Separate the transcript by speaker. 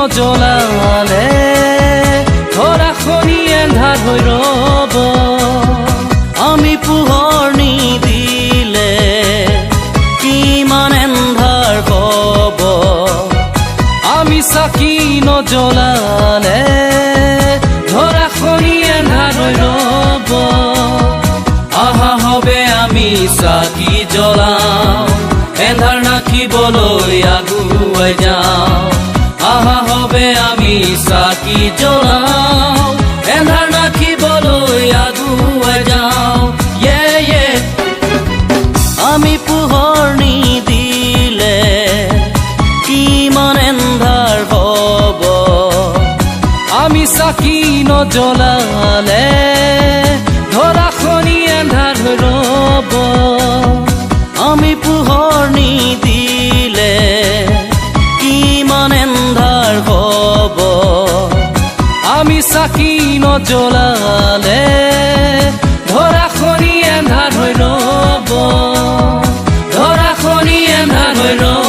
Speaker 1: নজ্বলালে ধৰাখনি এন্ধাৰ হৈ ৰ'ব আমি পোহৰ নিদিলে কিমান এন্ধাৰ হ'ব আমি চাকি নজ্বলালে ধৰাখনি এন্ধাৰ হৈ ৰ'ব আহা হবে আমি চাকি জ্বলাওঁ এন্ধাৰ নাখিবলৈ আগুৱাই যাওঁ আহা হবে আমি চাকি জ্বলাওঁ এন্ধাৰ নাখিবলৈ আগুৱাই যাওঁ আমি পোহৰ নিদিলে কিমান এন্ধাৰ হ'ব আমি চাকি নজ্বলালে ধৰাখনি এন্ধাৰ হৈ ৰ'ব আমি পোহৰ নিদিলে কিমান এন্ধাৰ হ'ব আমি চাকি নজ্বলালে ধৰাখনি এন্ধাৰ হৈ ৰ'ব ধৰাখনি এন্ধাৰ হৈ ৰ'ব